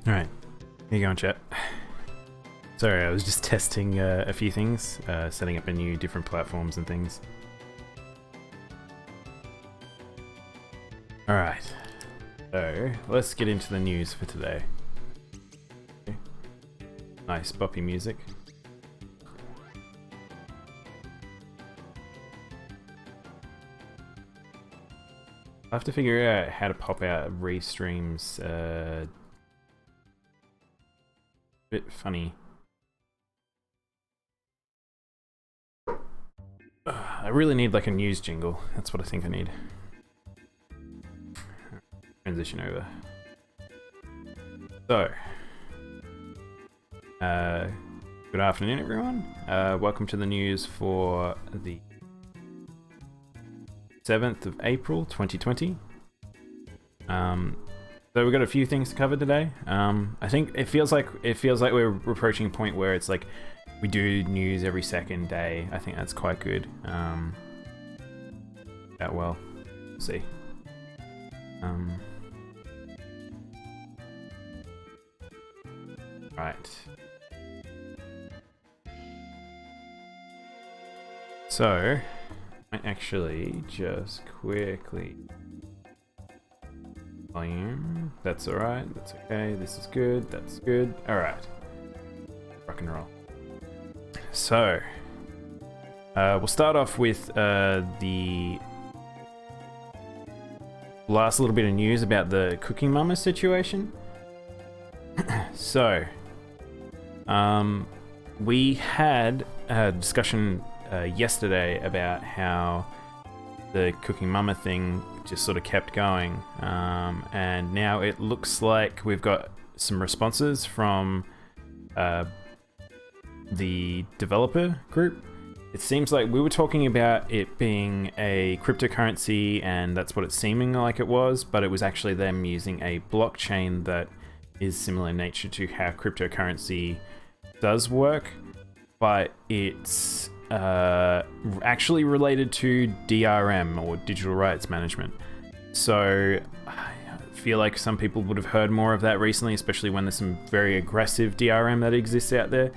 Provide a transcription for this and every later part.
Alright, here you go, chat. Sorry, I was just testing a few things, setting up a new different platforms and things. Alright, so let's get into the news for today. Okay. Nice boppy music. I have to figure out how to pop out restreams. Bit funny. I really need like a news jingle. That's what I think I need. Transition over. So, good afternoon, everyone. Welcome to the news for the 7th of April 2020. So we've got a few things to cover today. I think it feels like we're approaching a point where it's like we do news every second day. I think that's quite good. That well, we'll see. Right. So, I actually just quickly volume. That's alright, that's okay, this is good, that's good. Alright. Rock and roll. So we'll start off with the last little bit of news about the Cooking Mama situation. So, we had a discussion yesterday about how the Cooking Mama thing just sort of kept going, and now it looks like we've got some responses from the developer group. It seems like we were talking about it being a cryptocurrency, and that's what it's seeming like it was, but it was actually them using a blockchain that is similar in nature to how cryptocurrency does work, but it's actually related to DRM, or digital rights management. So I feel like some people would have heard more of that recently, especially when there's some very aggressive DRM that exists out there.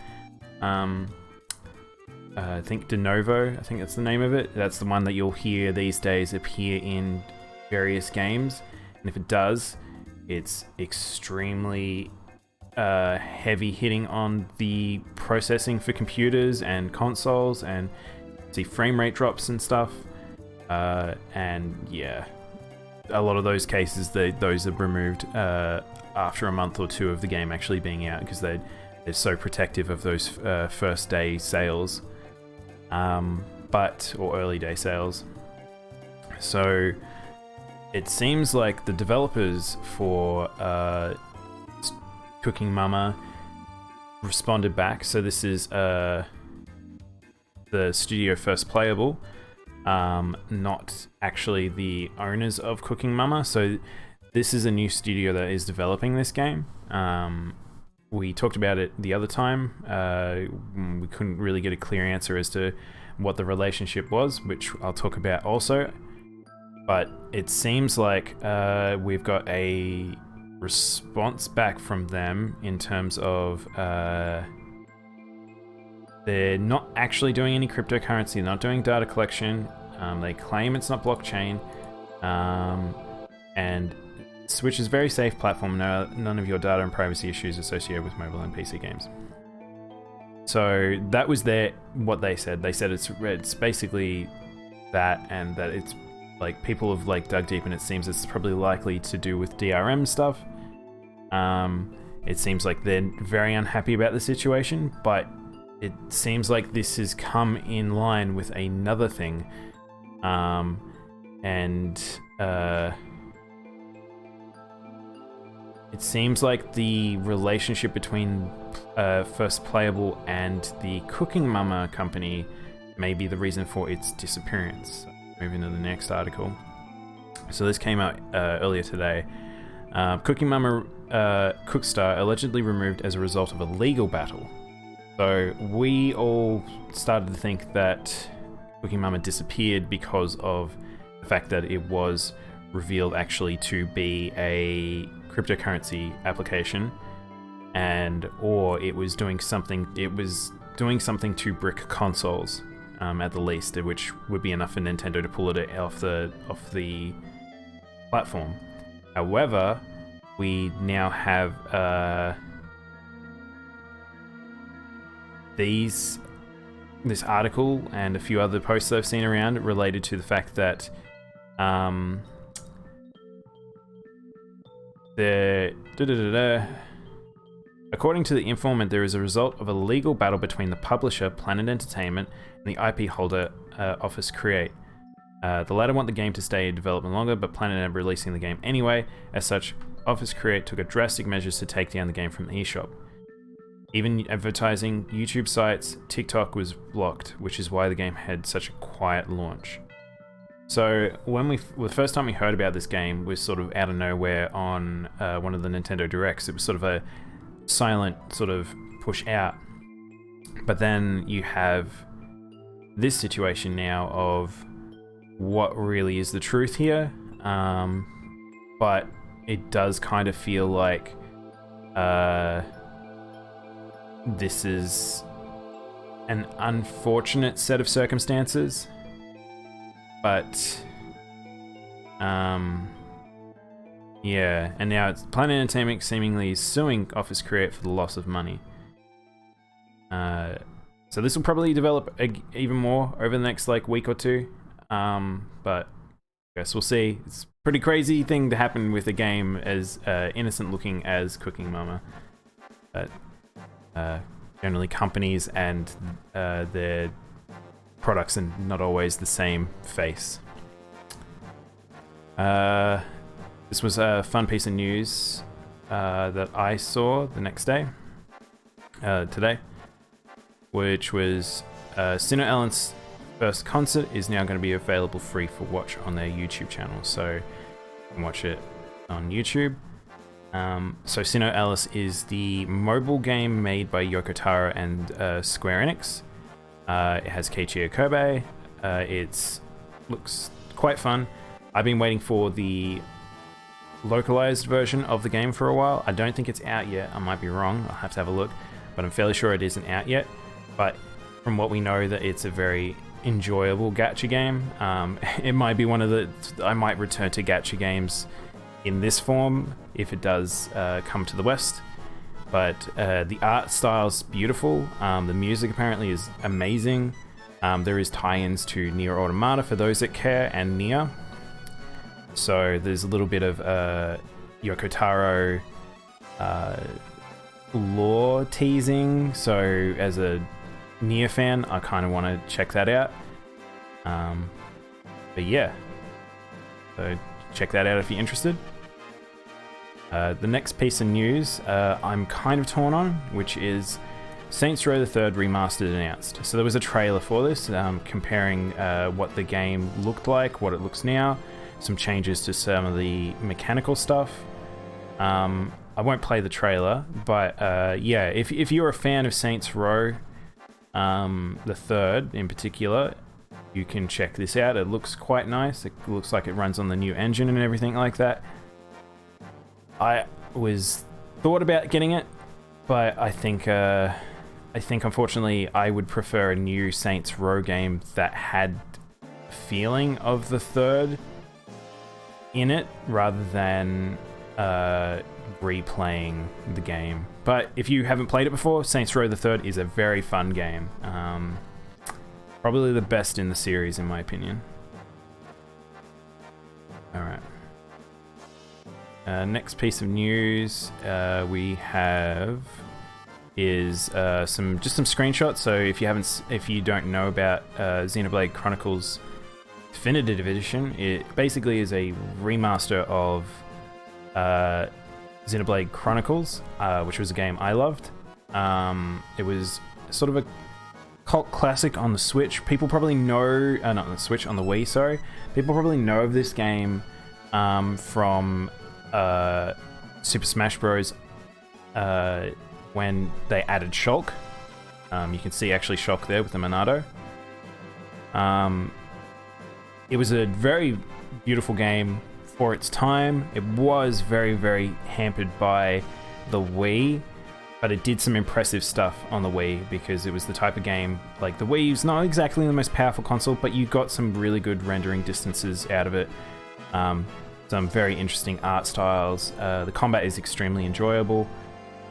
I think Daimono, I think that's the name of it. That's the one that you'll hear these days appear in various games. And if it does, it's extremely heavy hitting on the processing for computers and consoles, and see frame rate drops and stuff. And yeah, a lot of those cases, those are removed after a month or two of the game actually being out, because they're so protective of those first day sales. Or early day sales. So it seems like the developers for Cooking Mama responded back. So this is the studio First Playable, not actually the owners of Cooking Mama. So this is a new studio that is developing this game. We talked about it the other time. We couldn't really get a clear answer as to what the relationship was, which I'll talk about also. But it seems like we've got a response back from them in terms of they're not actually doing any cryptocurrency, they're not doing data collection. They claim it's not blockchain. And Switch is a very safe platform. None of your data and privacy issues associated with mobile and PC games. So that was what they said. They said it's basically that, and that it's like people have like dug deep, and it seems it's probably likely to do with DRM stuff. It seems like they're very unhappy about the situation, but it seems like this has come in line with another thing. It seems like the relationship between First Playable and the Cooking Mama company may be the reason for its disappearance. Moving to the next article. So this came out earlier today. Cooking Mama Cookstar allegedly removed as a result of a legal battle. So we all started to think that Cooking Mama disappeared because of the fact that it was revealed actually to be a cryptocurrency application, or it was doing something to brick consoles, at the least, which would be enough for Nintendo to pull it off the platform. However, we now have this article and a few other posts I've seen around related to the fact that according to the informant, there is a result of a legal battle between the publisher, Planet Entertainment, and the IP holder, Office Create. The latter want the game to stay in development longer, but Planet are releasing the game anyway. As such, Office Create took drastic measures to take down the game from the eShop. Even advertising, YouTube sites, TikTok was blocked, which is why the game had such a quiet launch. So the first time we heard about this game was sort of out of nowhere on one of the Nintendo Directs. It was sort of a silent sort of push out. But then you have this situation now of what really is the truth here. But it does kind of feel like this is an unfortunate set of circumstances. But yeah, and now it's Planet Entertainment seemingly suing Office Create for the loss of money. So this will probably develop even more over the next like week or two. But I guess we'll see. It's a pretty crazy thing to happen with a game as innocent looking as Cooking Mama. But generally companies and their products are not always the same face. This was a fun piece of news that I saw the next day, today, which was Sino Ellen's first concert is now going to be available free for watch on their YouTube channel, so you can watch it on YouTube. So Sino Ellis is the mobile game made by Yoko Taro and Square Enix. It has Keiichi Kobe. It looks quite fun. I've been waiting for the localized version of the game for a while. I don't think it's out yet. I might be wrong. I'll have to have a look, but I'm fairly sure it isn't out yet. But from what we know, that it's a very enjoyable gacha game. It might be one of the... I might return to gacha games in this form if it does come to the West. But the art style's beautiful. The music apparently is amazing. There is tie-ins to Nier Automata for those that care, and Nier. So there's a little bit of Yoko Taro lore teasing. So as a Nier fan, I kind of want to check that out. But yeah, so check that out if you're interested. The next piece of news I'm kind of torn on, which is Saints Row the Third Remastered announced. So there was a trailer for this, comparing what the game looked like, what it looks now, some changes to some of the mechanical stuff. I won't play the trailer, but yeah, if you're a fan of Saints Row the Third in particular, you can check this out. It looks quite nice. It looks like it runs on the new engine and everything like that. I thought about getting it, but I think unfortunately I would prefer a new Saints Row game that had a feeling of the third in it rather than replaying the game. But if you haven't played it before, Saints Row the Third is a very fun game. Probably the best in the series, in my opinion. All right. Next piece of news we have is some screenshots. So if you don't know about Xenoblade Chronicles Definitive Edition, it basically is a remaster of Xenoblade Chronicles, which was a game I loved. It was sort of a cult classic on the Switch. People probably know, not on the Switch, on the Wii, sorry. People probably know of this game from Super Smash Bros. When they added Shulk. You can see actually Shulk there with the Monado. It was a very beautiful game for its time. It was very, very hampered by the Wii, but it did some impressive stuff on the Wii because it was the type of game, like the Wii is not exactly the most powerful console, but you got some really good rendering distances out of it. Some very interesting art styles. The combat is extremely enjoyable.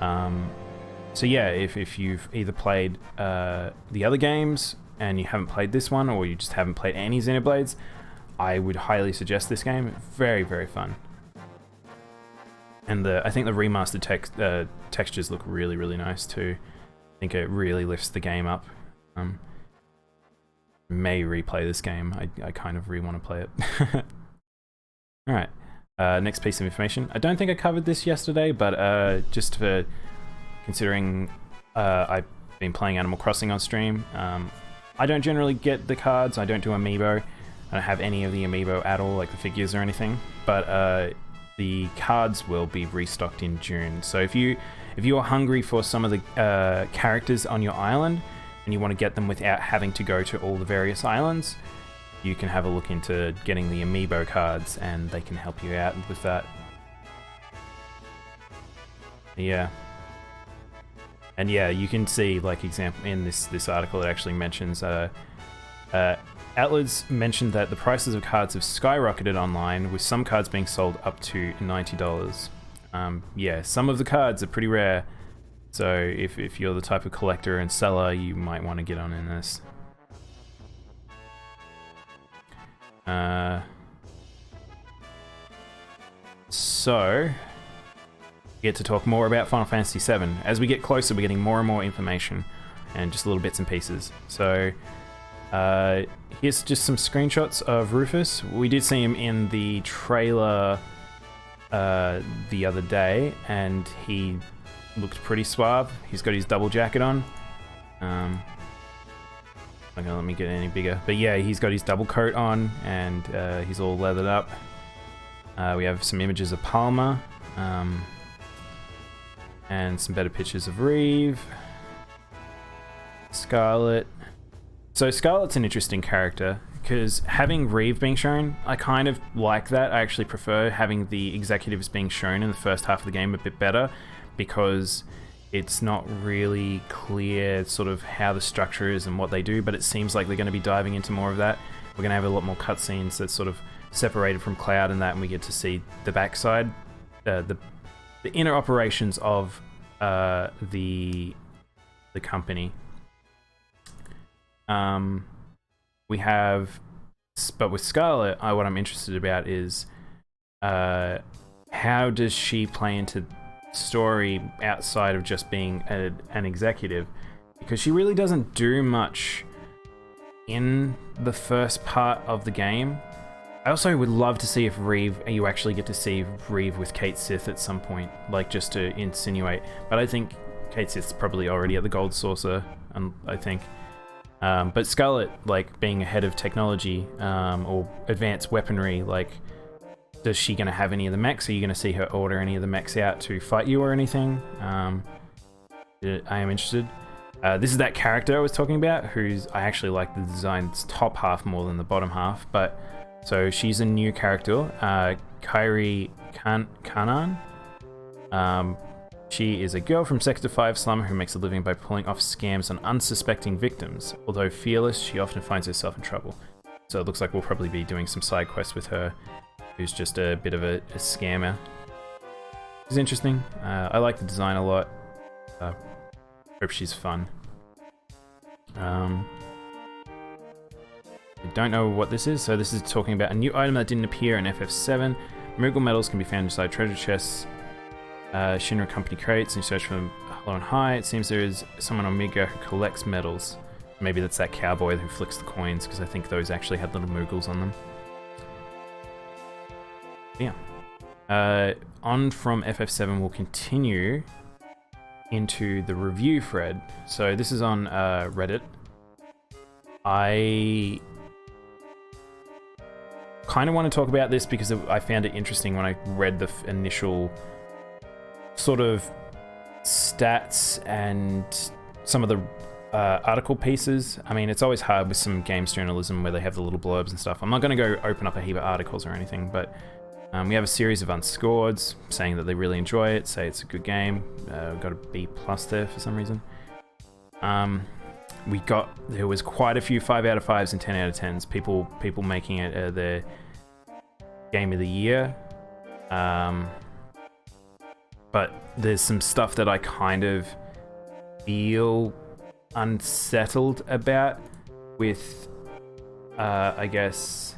So yeah, if you've either played the other games and you haven't played this one, or you just haven't played any Xenoblades, I would highly suggest this game. Very, very fun. And I think the remastered textures look really, really nice too. I think it really lifts the game up. May replay this game. I kind of really want to play it. Alright, next piece of information. I don't think I covered this yesterday, but just for considering I've been playing Animal Crossing on stream, I don't generally get the cards. I don't do amiibo. I don't have any of the amiibo at all, like the figures or anything. But the cards will be restocked in June. So if you are hungry for some of the characters on your island and you want to get them without having to go to all the various islands, you can have a look into getting the amiibo cards, and they can help you out with that. Yeah. And yeah, you can see, like, example in this article, it actually mentions outlets mentioned that the prices of cards have skyrocketed online, with some cards being sold up to $90. Yeah, some of the cards are pretty rare. So if you're the type of collector and seller, you might want to get on in this. So, we get to talk more about Final Fantasy VII. As we get closer, we're getting more and more information, and just little bits and pieces. So, here's just some screenshots of Rufus. We did see him in the trailer the other day, and he looked pretty suave. He's got his double jacket on. Not gonna let me get any bigger, but yeah, he's got his double coat on, and he's all leathered up. We have some images of Palmer, and some better pictures of Reeve, Scarlet. So Scarlet's an interesting character, because having Reeve being shown, I kind of like that. I actually prefer having the executives being shown in the first half of the game a bit better, because it's not really clear sort of how the structure is and what they do, but it seems like they're going to be diving into more of that. We're going to have a lot more cutscenes that's sort of separated from Cloud and that, and we get to see the backside, the inner operations of the company. We have, but with Scarlet, what I'm interested about is how does she play into story outside of just being an executive, because she really doesn't do much in the first part of the game. I also would love to see if you actually get to see Reeve with Kate Sith at some point, like just to insinuate, but I think Kate Sith's probably already at the Gold Saucer, I think. But Scarlet, like being a head of technology or advanced weaponry, like, is she going to have any of the mechs? Are you going to see her order any of the mechs out to fight you or anything? I am interested. This is that character I was talking about, I actually like the design's top half more than the bottom half. But so she's a new character, Kairi Kanan. She is a girl from Sector 5 slum who makes a living by pulling off scams on unsuspecting victims. Although fearless, she often finds herself in trouble. So it looks like we'll probably be doing some side quests with her, who's just a bit of a scammer. It's interesting. I like the design a lot. Hope she's fun. I don't know what this is, so this is talking about a new item that didn't appear in FF7. Moogle medals can be found inside treasure chests, Shinra Company crates, and you search for them low and high. It seems there is someone on Midgar who collects medals. Maybe that's that cowboy who flicks the coins, because I think those actually had little Moogles on them. Yeah. On from FF7, we'll continue into the review thread. So this is on Reddit. I kind of want to talk about this because I found it interesting when I read the initial sort of stats and some of the article pieces. I mean, it's always hard with some games journalism where they have the little blurbs and stuff. I'm not going to go open up a heap of articles or anything, but we have a series of unscoreds saying that they really enjoy it, say it's a good game. Got a B+ there for some reason. There was quite a few 5 out of 5s and 10 out of 10s. People making it their game of the year. But there's some stuff that I kind of feel unsettled about with, I guess,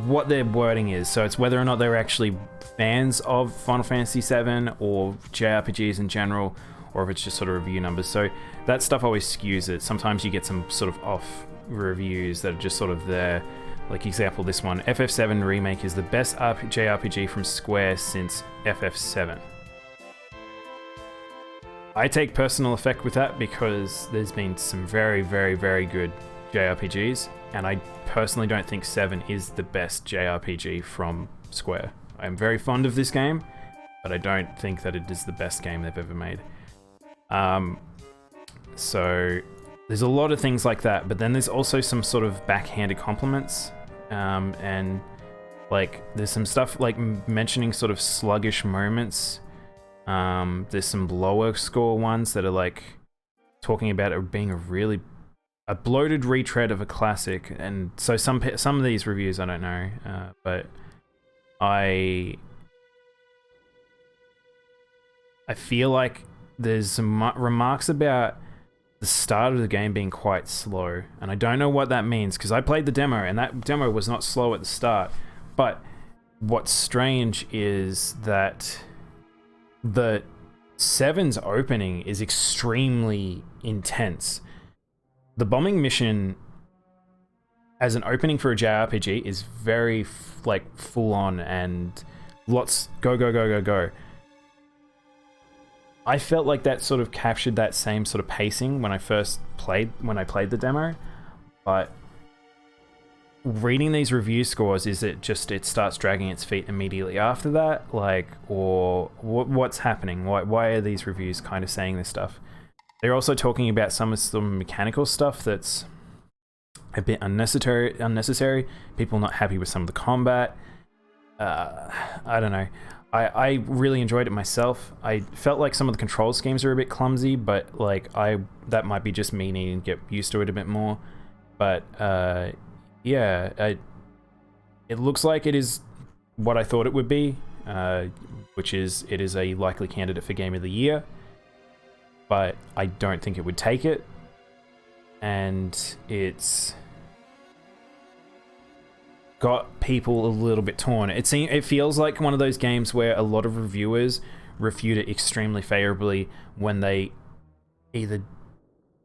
what their wording is. So it's whether or not they're actually fans of Final Fantasy VII or JRPGs in general, or if it's just sort of review numbers. So that stuff always skews it. Sometimes you get some sort of off reviews that are just sort of there. Like example, this one, FF7 Remake is the best JRPG from Square since FF7. I take personal effect with that because there's been some very, very, very good JRPGs, and I personally don't think 7 is the best JRPG from Square. I'm very fond of this game, but I don't think that it is the best game they've ever made. So there's a lot of things like that, but then there's also some sort of backhanded compliments, and like there's some stuff like mentioning sort of sluggish moments. There's some lower score ones that are like talking about it being a bloated retread of a classic, and so some of these reviews I don't know, but I I feel like there's some remarks about the start of the game being quite slow, and I don't know what that means because I played the demo and that demo was not slow at the start. But what's strange is that the 7's opening is extremely intense. The bombing mission as an opening for a JRPG is very like full on and lots go go go go go. I felt like that sort of captured that same sort of pacing when I played the demo, but reading these review scores, is it just it starts dragging its feet immediately after that, like, or what's happening? Why are these reviews kind of saying this stuff? They're also talking about some mechanical stuff that's a bit unnecessary. People not happy with some of the combat. I don't know. I really enjoyed it myself. I felt like some of the control schemes are a bit clumsy, but like that might be just me needing to get used to it a bit more. But yeah, it looks like it is what I thought it would be, which is it is a likely candidate for Game of the Year, but I don't think it would take it, and it's got people a little bit torn. It feels like one of those games where a lot of reviewers refute it extremely favorably when they either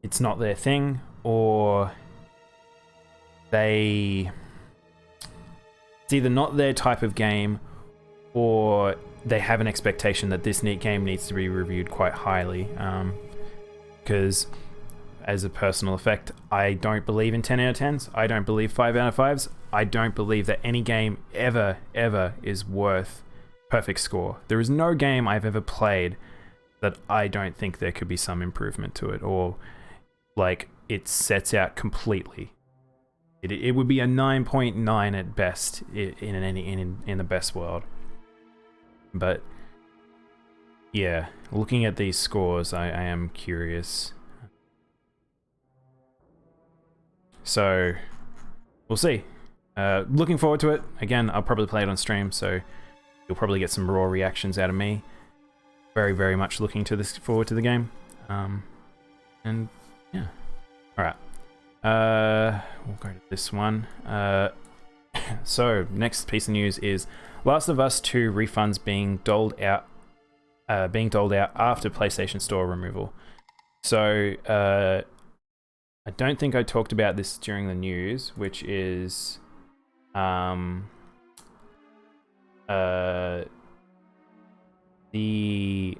it's not their thing or it's either not their type of game or they have an expectation that this neat game needs to be reviewed quite highly. Because as a personal effect, I don't believe in 10 out of 10s. I don't believe 5 out of 5s. I don't believe that any game ever is worth perfect score. There is no game I've ever played that I don't think there could be some improvement to it, or like it sets out completely. It would be a 9.9 at best in the best world. But yeah, looking at these scores, I am curious. So we'll see. Looking forward to it. Again, I'll probably play it on stream, so you'll probably get some raw reactions out of me. Very, very much looking forward to the game. And yeah. Alright. We'll go to this one. So, next piece of news is Last of Us 2 refunds being doled out after PlayStation Store removal. So, I don't think I talked about this during the news, which is the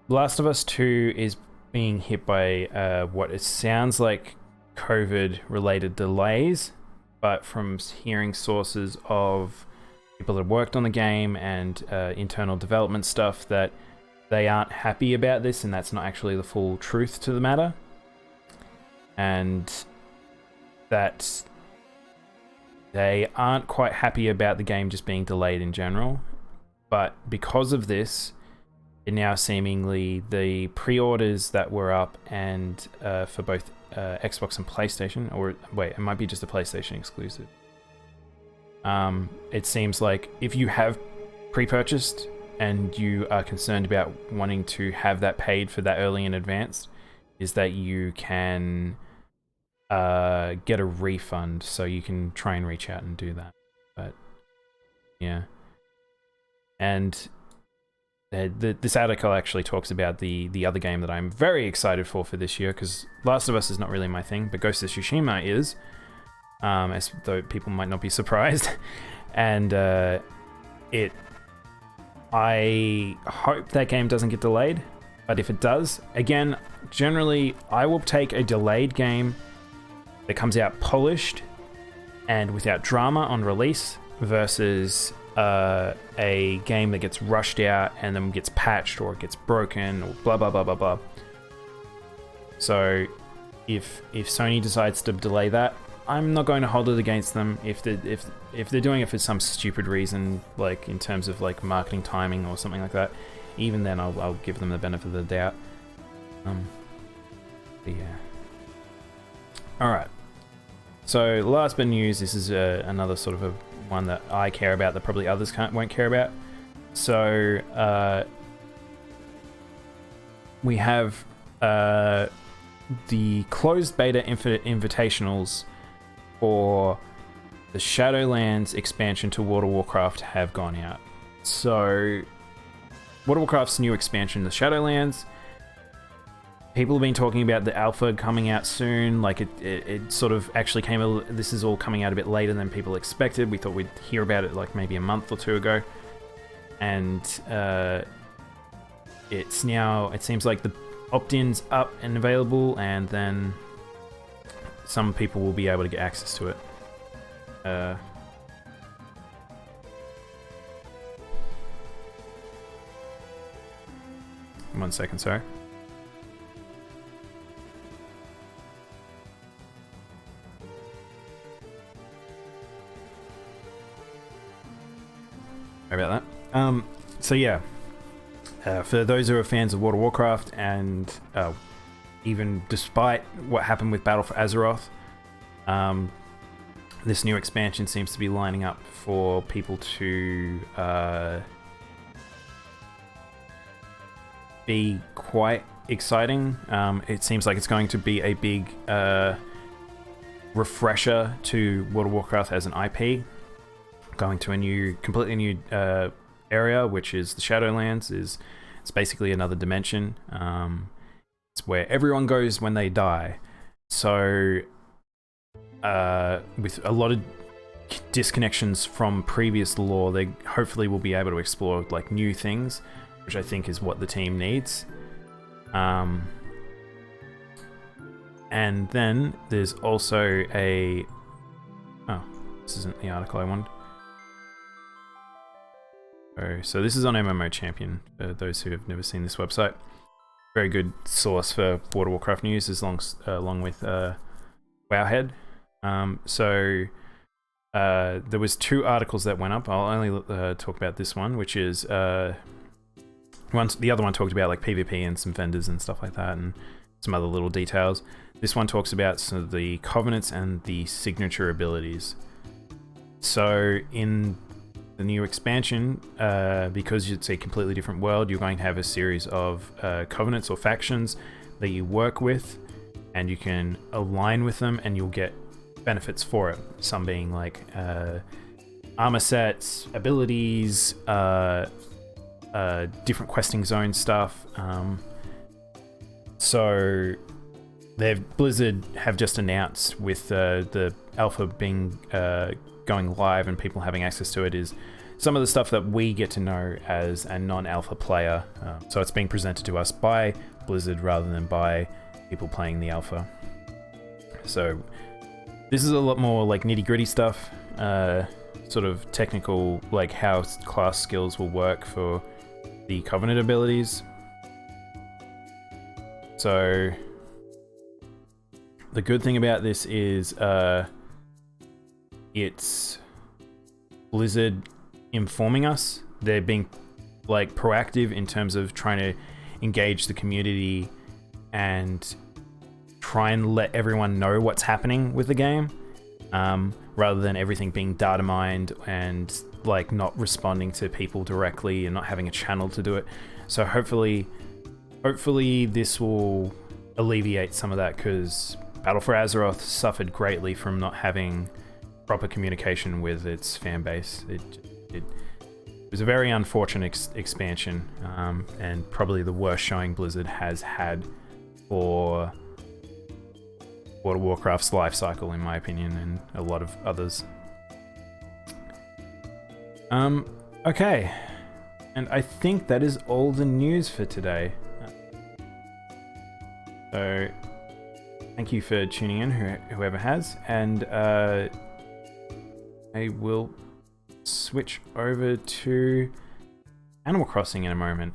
Last of Us 2 is being hit by what it sounds like COVID-related delays, but from hearing sources of people that worked on the game and internal development stuff, that they aren't happy about this, and that's not actually the full truth to the matter. And that they aren't quite happy about the game just being delayed in general. But because of this, now seemingly the pre-orders that were up and for both Xbox and PlayStation, or wait, it might be just a PlayStation exclusive. It seems like if you have pre-purchased and you are concerned about wanting to have that paid for that early in advance, is that you can get a refund, so you can try and reach out and do that. But yeah, and this article actually talks about the other game that I'm very excited for this year, because Last of Us is not really my thing, but Ghost of Tsushima is, as though people might not be surprised. And I hope that game doesn't get delayed, but if it does, again, generally I will take a delayed game that comes out polished and without drama on release versus a game that gets rushed out and then gets patched or it gets broken or blah blah blah blah blah. So if Sony decides to delay that, I'm not going to hold it against them. If they're doing it for some stupid reason, like in terms of like marketing timing or something like that, even then I'll give them the benefit of the doubt. But yeah. All right. So last bit of news. This is another sort of a one that I care about that probably others won't care about. So we have the closed beta invitationals for the Shadowlands expansion to World of Warcraft have gone out. So World of Warcraft's new expansion, the Shadowlands, people have been talking about the alpha coming out soon. Like it sort of actually came. This is all coming out a bit later than people expected. We thought we'd hear about it like maybe a month or two ago, and it's now. It seems like the opt-in's up and available, and then some people will be able to get access to it. 1 second, sorry. Sorry about that. So yeah, for those who are fans of World of Warcraft, and even despite what happened with Battle for Azeroth, this new expansion seems to be lining up for people to be quite exciting. It seems like it's going to be a big refresher to World of Warcraft as an IP, going to a completely new area, which is the Shadowlands. It's basically another dimension. It's where everyone goes when they die. So with a lot of disconnections from previous lore, they hopefully will be able to explore like new things, which I think is what the team needs. And then there's also a... Oh, this isn't the article I wanted. So this is on MMO Champion, for those who have never seen this website. Very good source for World of Warcraft news, along with Wowhead. So there was 2 articles that went up. I'll only talk about this one, which is the other one talked about like PvP and some vendors and stuff like that, and some other little details. This one talks about some of the covenants and the signature abilities. So in the new expansion, because it's a completely different world, you're going to have a series of covenants or factions that you work with, and you can align with them and you'll get benefits for it. Some being like armor sets, abilities, different questing zone stuff. So Blizzard have just announced, with the alpha being going live and people having access to it, is some of the stuff that we get to know as a non-alpha player. So it's being presented to us by Blizzard rather than by people playing the alpha. So this is a lot more like nitty-gritty stuff, sort of technical, like how class skills will work for the Covenant abilities. So the good thing about this is it's Blizzard informing us. They're being like proactive in terms of trying to engage the community and try and let everyone know what's happening with the game, rather than everything being data mined and like not responding to people directly and not having a channel to do it. So hopefully this will alleviate some of that, because Battle for Azeroth suffered greatly from not having proper communication with its fan base. It was a very unfortunate expansion, and probably the worst showing Blizzard has had for World of Warcraft's life cycle, in my opinion, and a lot of others. Okay, and I think that is all the news for today. So thank you for tuning in, whoever has, and I will switch over to Animal Crossing in a moment.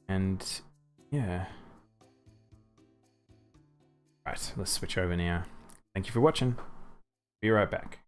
And yeah. Right, let's switch over now. Thank you for watching. Be right back.